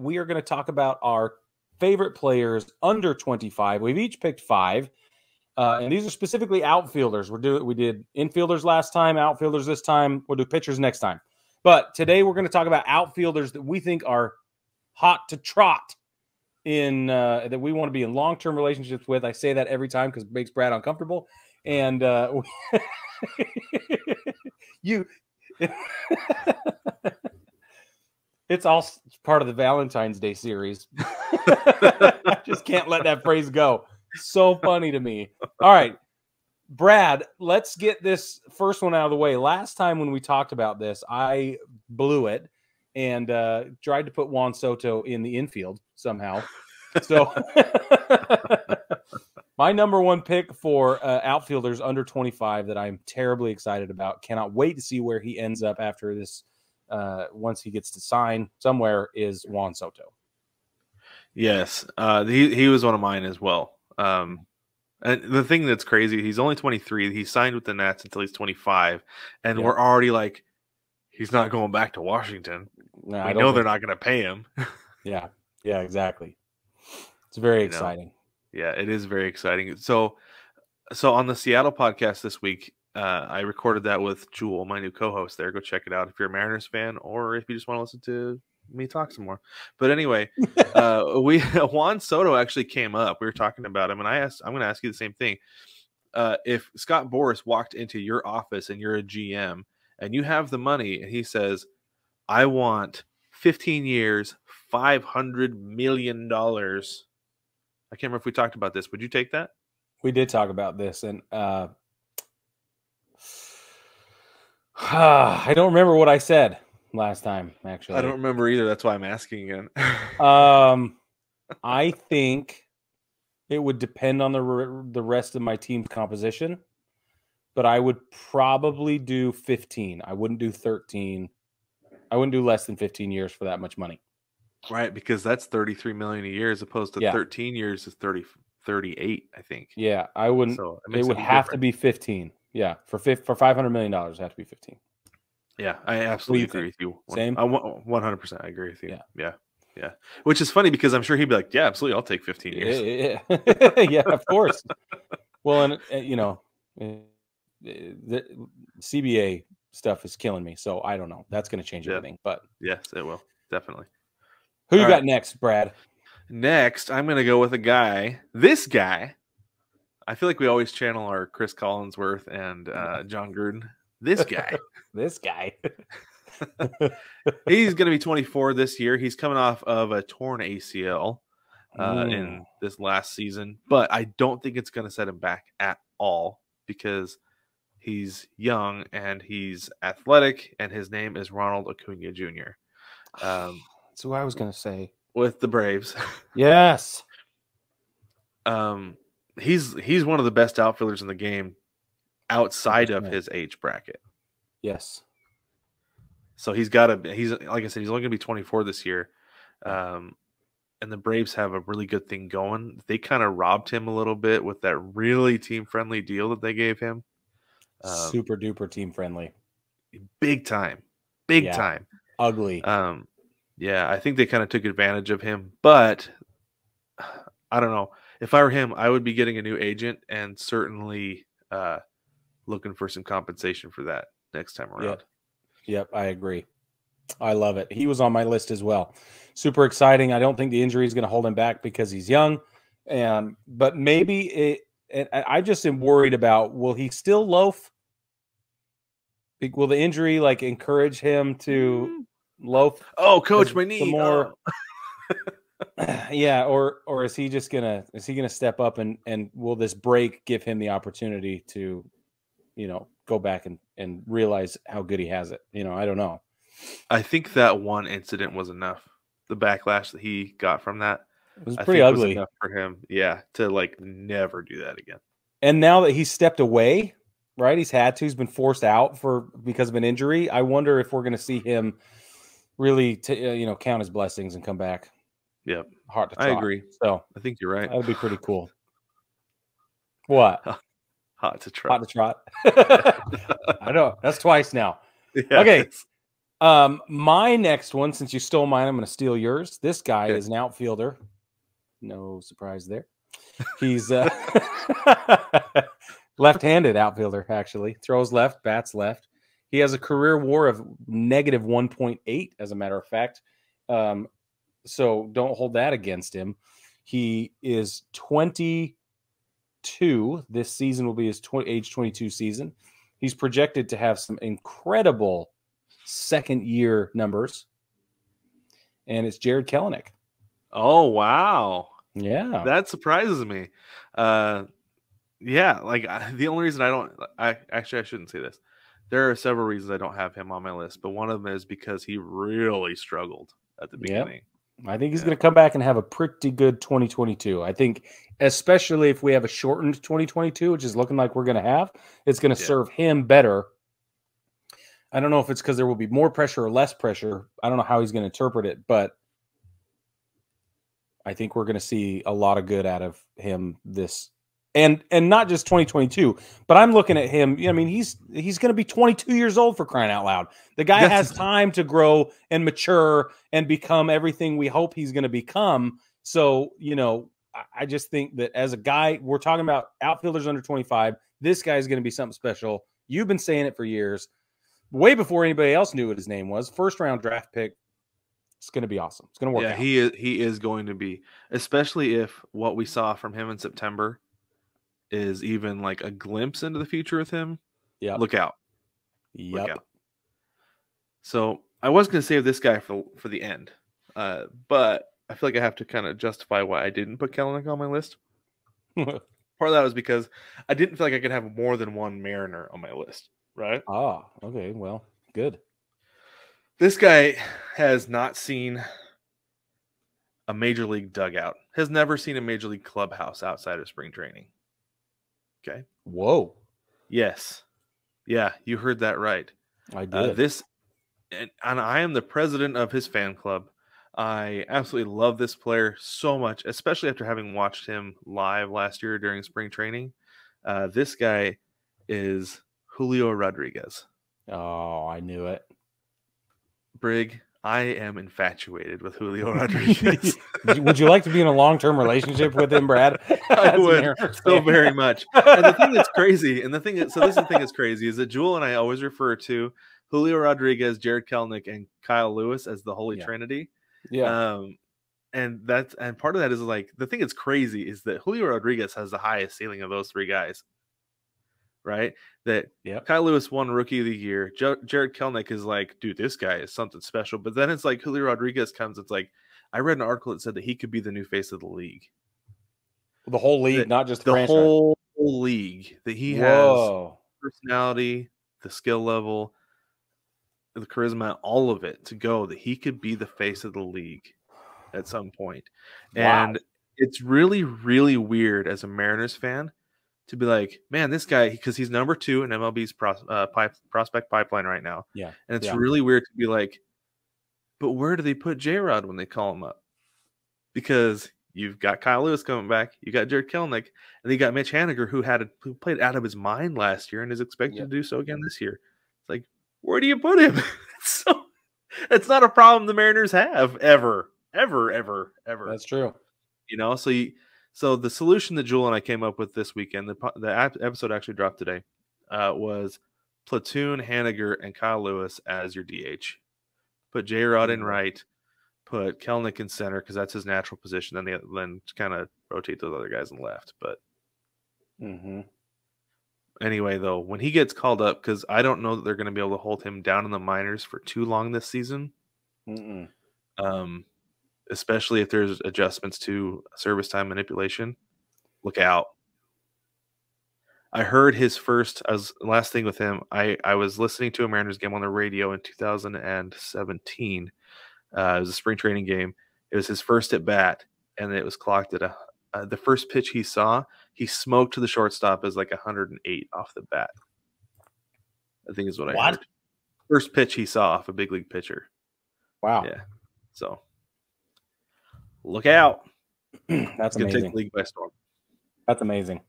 we are going to talk about our favorite players under 25. We've each picked 5. And these are specifically outfielders. We did infielders last time, outfielders this time. We'll do pitchers next time. But today we're going to talk about outfielders that we think are hot to trot in that we want to be in long-term relationships with. I say that every time because it makes Brad uncomfortable. And it's all part of the Valentine's Day series. I just can't let that phrase go. So funny to me. All right, Brad, let's get this first one out of the way. Last time when we talked about this, I blew it and tried to put Juan Soto in the infield somehow. So my number 1 pick for outfielders under 25 that I'm terribly excited about, cannot wait to see where he ends up after this, once he gets to sign somewhere, is Juan Soto. Yes, he was one of mine as well. And the thing that's crazy, he's only 23. He signed with the Nats until he's 25, and we're already like, he's not going back to Washington. No, we know they're not going to pay him. Yeah, exactly. It's very exciting. Yeah, it is very exciting. So on the Seattle podcast this week, I recorded that with Jewel, my new co-host there. Go check it out if you're a Mariners fan or if you just want to listen to me talk some more. But anyway, Juan Soto actually came up. We were talking about him, and I'm going to ask you the same thing. If Scott Boras walked into your office and you're a GM and you have the money and he says, I want 15 years, $500 million. I can't remember if we talked about this. Would you take that? We did talk about this, and I don't remember what I said last time, actually. I don't remember either. That's why I'm asking again. I think it would depend on the rest of my team's composition, but I would probably do 15. I wouldn't do 13. I wouldn't do less than 15 years for that much money. Right, because that's $33 million a year as opposed to 13 years is 38, I think. Yeah, I wouldn't. So it would have to be 15. Yeah, for $500 million, it have to be 15. Yeah, I absolutely agree with you. Same? 100% I agree with you. Yeah. Which is funny because I'm sure he'd be like, yeah, absolutely, I'll take 15 years. Yeah, of course. Well, and, the CBA stuff is killing me, so I don't know. That's going to change everything. But yes, it will. Definitely. Who you got next, Brad? Next, I'm going to go with a guy. This guy, I feel like we always channel our Chris Collinsworth and John Gruden. This guy. This guy. He's going to be 24 this year. He's coming off of a torn ACL in this last season, but I don't think it's going to set him back at all because he's young and he's athletic, and his name is Ronald Acuna Jr. That's who I was going to say. With the Braves. Yes. He's one of the best outfielders in the game outside of his age bracket. Yes. So he's like I said, he's only going to be 24 this year. And the Braves have a really good thing going. They kind of robbed him a little bit with that really team-friendly deal that they gave him. Super duper team-friendly. Big time. Big time. Ugly. Yeah, I think they kind of took advantage of him, but I don't know. If I were him, I would be getting a new agent and certainly looking for some compensation for that next time around. Yep, I agree. I love it. He was on my list as well. Super exciting. I don't think the injury is going to hold him back because he's young, but maybe I just am worried about, will he still loaf? Will the injury encourage him to loaf? Oh, coach, my knee. More. Yeah, or is he just gonna step up and will this break give him the opportunity to, go back and realize how good he has it? I don't know. I think that one incident was enough. The backlash that he got from that was pretty ugly. Was enough for him, to never do that again. And now that he's stepped away, right? He's been forced out because of an injury. I wonder if we're going to see him really, count his blessings and come back. Yeah, hard to trot. I agree. So I think you're right. That would be pretty cool. What? Hot to trot. Hot to trot. I know. That's twice now. Yes. Okay. My next one, since you stole mine, I'm going to steal yours. This guy Okay. is an outfielder. No surprise there. He's left-handed outfielder, actually. Throws left, bats left. He has a career WAR of negative 1.8, as a matter of fact. So don't hold that against him. He is 22. This season will be his age 22 season. He's projected to have some incredible second-year numbers. And it's Jared Kelenic. Oh, wow. Yeah. That surprises me. Yeah, like the only reason I shouldn't say this. There are several reasons I don't have him on my list, but one of them is because he really struggled at the beginning. I think he's going to come back and have a pretty good 2022. I think, especially if we have a shortened 2022, which is looking like we're going to have, it's going to serve him better. I don't know if it's because there will be more pressure or less pressure. I don't know how he's going to interpret it, but I think we're going to see a lot of good out of him this. And not just 2022, but I'm looking at him. I mean, he's going to be 22 years old, for crying out loud. The guy has time to grow and mature and become everything we hope he's going to become. So, I just think that as a guy, we're talking about outfielders under 25. This guy is going to be something special. You've been saying it for years, way before anybody else knew what his name was. First round draft pick. It's going to be awesome. It's going to work out. He is going to be, especially if what we saw from him in September is even like a glimpse into the future with him. Yeah. Look out. Yep. Look out. So I was going to save this guy for the end, but I feel like I have to kind of justify why I didn't put Kelenic on my list. Part of that was because I didn't feel like I could have more than one Mariner on my list, right? Ah, okay. Well, good. This guy has not seen a major league dugout, has never seen a major league clubhouse outside of spring training. Okay. Whoa. Yes. Yeah, you heard that right. I did. And I am the president of his fan club. I absolutely love this player so much, especially after having watched him live last year during spring training. This guy is Julio Rodriguez. Oh, I knew it. Brig, I am infatuated with Julio Rodriguez. Would you like to be in a long-term relationship with him, Brad? I would so very much. And the thing that's crazy, this is the thing that's crazy, is that Jewel and I always refer to Julio Rodriguez, Jared Kelenic, and Kyle Lewis as the Holy Trinity. Yeah. And part of that is like the thing that's crazy is that Julio Rodriguez has the highest ceiling of those three guys. Right? That Kyle Lewis won Rookie of the Year. Jared Kelenic is like, dude, this guy is something special. But then it's like Julio Rodriguez comes. It's like, I read an article that said that he could be the new face of the league. The whole league, not just the franchise. Whole league. That he has personality, the skill level, the charisma, all of it to go. That he could be the face of the league at some point. Wow. And it's really, really weird as a Mariners fan to be like, man, this guy, because he's number 2 in MLB's prospect pipeline right now. Yeah. And it's really weird to be like, but where do they put J-Rod when they call him up? Because you've got Kyle Lewis coming back, you got Jared Kelenic, and you got Mitch Haniger, who played out of his mind last year and is expected to do so again this year. It's like, where do you put him? So it's not a problem the Mariners have ever. That's true. So the solution that Jewel and I came up with this weekend, the episode actually dropped today, was platoon Haniger and Kyle Lewis as your DH. Put J-Rod in right, put Kelenic in center because that's his natural position, then kind of rotate those other guys in left. But anyway, though, when he gets called up, because I don't know that they're going to be able to hold him down in the minors for too long this season. Especially if there's adjustments to service time manipulation, look out. I heard his last thing with him. I was listening to a Mariners game on the radio in 2017. It was a spring training game. It was his first at bat, and it was clocked at the first pitch he saw. He smoked to the shortstop as like 108 off the bat. I think is what I heard. First pitch he saw off a big league pitcher. Wow. Yeah. So. Look out. That's amazing. Take the league by storm. That's amazing.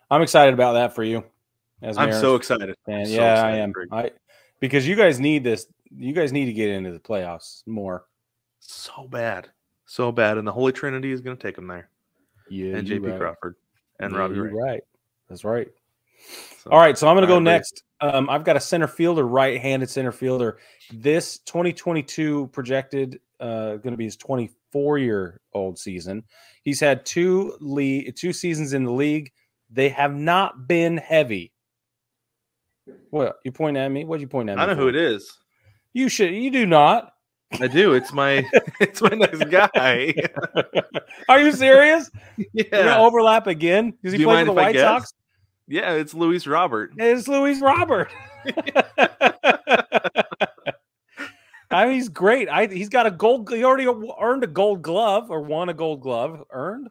I'm excited about that for you. I'm so excited. And I am. Because you guys need this. you guys need to get into the playoffs more. So bad. And the Holy Trinity is going to take them there. Yeah, and JP Crawford and Robbie Ray. Right. That's right. So, all right, so I'm going to go next. I've got a center fielder, right-handed center fielder. This 2022 projected going to be his 24-year-old season. He's had two seasons in the league. They have not been heavy. What, you pointing at me? What'd you point at me? I know who it is. You do not. I do. It's my next guy. Are you serious? Yeah. We're gonna overlap again because he plays for the White Sox. Yeah, it's Luis Robert. It's Luis Robert. I mean, he's great. He's got a gold. He already earned a Gold Glove or won a Gold Glove.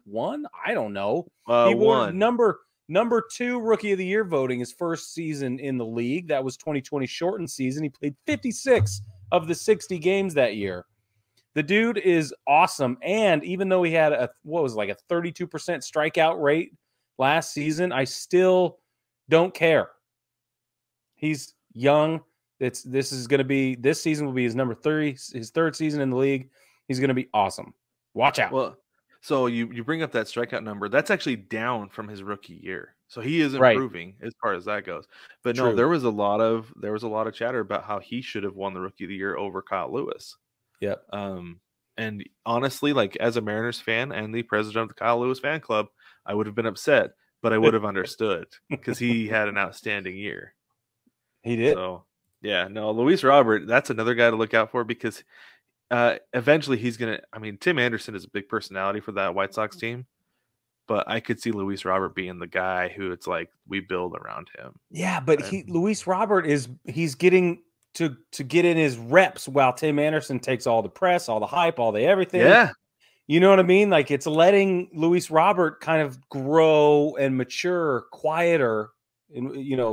Won? I don't know. He won number 2 Rookie of the Year voting his first season in the league. That was 2020 shortened season. He played 56 of the 60 games that year. The dude is awesome. And even though he had a 32% strikeout rate last season, I still don't care. He's young. This season will be his number 30, his third season in the league. He's going to be awesome. Watch out. Well, so you bring up that strikeout number. That's actually down from his rookie year. So he is improving as far as that goes. But no, there was a lot of chatter about how he should have won the Rookie of the Year over Kyle Lewis. Yep. And honestly, like as a Mariners fan and the president of the Kyle Lewis fan club, I would have been upset, but I would have understood because he had an outstanding year. He did. So yeah, no, Luis Robert, that's another guy to look out for because eventually he's going to, I mean, Tim Anderson is a big personality for that White Sox team, but I could see Luis Robert being the guy who it's like we build around him. Yeah, but Luis Robert he's getting to get in his reps while Tim Anderson takes all the press, all the hype, all the everything. Yeah. You know what I mean? Like it's letting Luis Robert kind of grow and mature quieter and,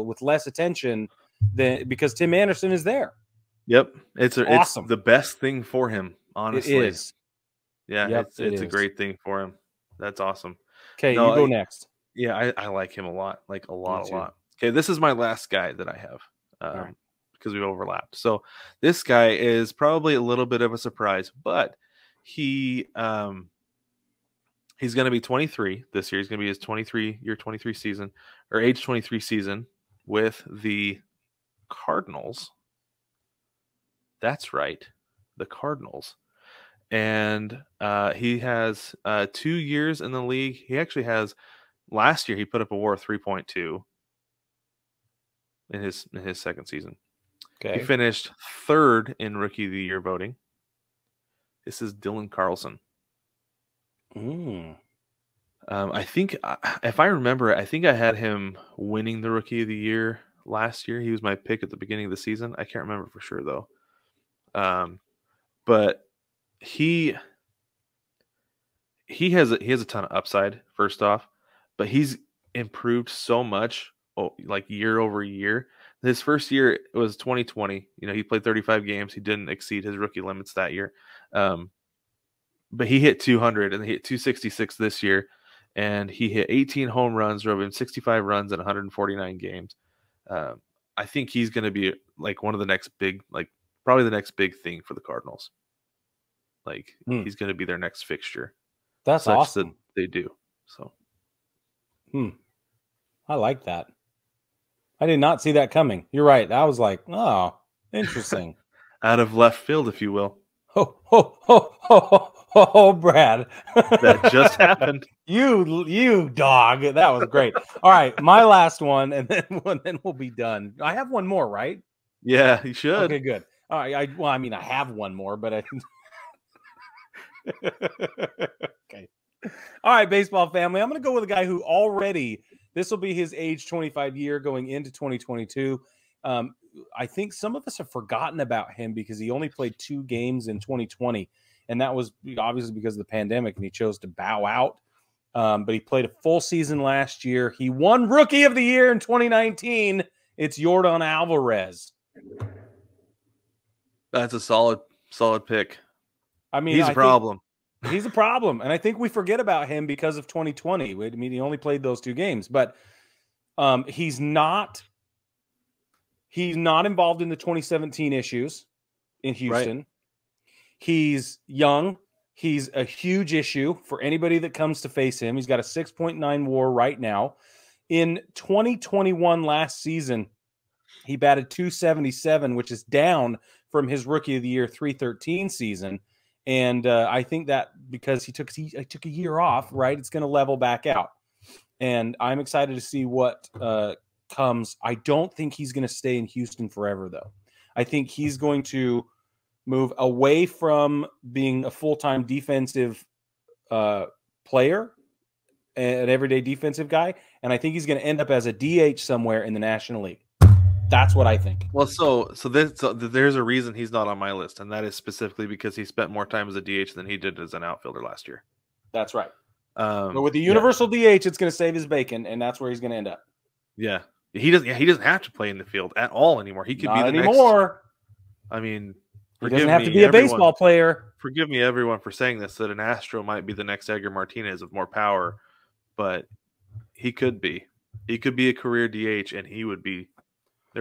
with less attention because Tim Anderson is there. Yep. It's awesome. It's the best thing for him, honestly. It is. Yeah, yep, it's a great thing for him. That's awesome. Okay, you go next. Yeah, I like him a lot. Like a lot. Okay, this is my last guy that I have. Because we've overlapped. So this guy is probably a little bit of a surprise, but he's going to be 23 this year. He's going to be his 23 season or age 23 season with the Cardinals. That's right, the Cardinals. And he has 2 years in the league. He actually has last year he put up a WAR of 3.2 in his second season. Okay. He finished 3rd in Rookie of the Year voting. This is Dylan Carlson. I think, if I remember, I think I had him winning the Rookie of the Year last year. He was my pick at the beginning of the season. I can't remember for sure though. But he has a ton of upside. First off, but he's improved so much, like year over year. His first year it was 2020. He played 35 games. He didn't exceed his rookie limits that year. But he hit 200 and he hit 266 this year. And he hit 18 home runs, drove in 65 runs in 149 games. I think he's going to be like one of the next big, like probably the next big thing for the Cardinals. Like he's going to be their next fixture. That's awesome. That they do. So, I like that. I did not see that coming. You're right. I was like, oh, interesting. Out of left field, if you will. Oh, Brad. That just happened. You dog. That was great. All right, my last one, and then we'll be done. I have one more, right? Yeah, you should. Okay, good. All right. I have one more, but I. Okay. All right, baseball family. I'm going to go with a guy who already. This will be his age 25 year going into 2022. I think some of us have forgotten about him because he only played 2 games in 2020. And that was obviously because of the pandemic and he chose to bow out. But he played a full season last year. He won Rookie of the Year in 2019. It's Yordan Alvarez. That's a solid pick. I mean, he's a problem. He's a problem. And I think we forget about him because of 2020. I mean, he only played those 2 games, but he's not involved in the 2017 issues. in Houston. Right. He's young. He's a huge issue for anybody that comes to face him. He's got a 6.9 WAR right now. In 2021 last season, he batted .277, which is down from his Rookie of the Year 313 season. And I think that because he took a year off, right, it's going to level back out. And I'm excited to see what comes. I don't think he's going to stay in Houston forever, though. I think he's going to move away from being a full-time defensive player, an everyday defensive guy, and I think he's going to end up as a DH somewhere in the National League. That's what I think. Well, so there's a reason he's not on my list, and that is specifically because he spent more time as a DH than he did as an outfielder last year. That's right. But with the universal DH, it's going to save his bacon, and that's where he's going to end up. Yeah, he doesn't have to play in the field at all anymore. He could not be the anymore. Next. I mean, he doesn't have to be a baseball player. Forgive me, everyone, for saying this. That an Astro might be the next Edgar Martinez of more power, but he could be. He could be a career DH, and there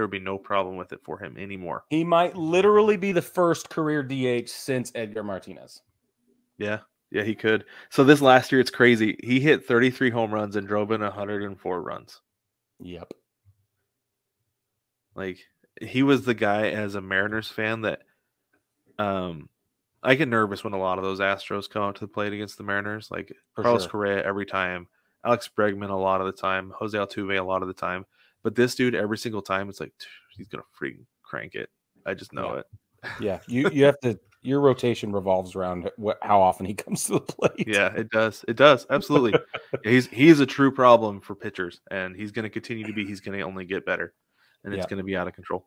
would be no problem with it for him anymore. He might literally be the first career DH since Edgar Martinez. Yeah, he could. So this last year, it's crazy. He hit 33 home runs and drove in 104 runs. Yep. Like, he was the guy as a Mariners fan that I get nervous when a lot of those Astros come out to the plate against the Mariners. Like Carlos Correa every time, Alex Bregman a lot of the time, Jose Altuve a lot of the time. But this dude, every single time, it's like he's gonna freaking crank it. I just know it. Yeah, you have to. Your rotation revolves around how often he comes to the plate. Yeah, it does. It does absolutely. He's a true problem for pitchers, and he's going to continue to be. He's going to only get better, and it's going to be out of control.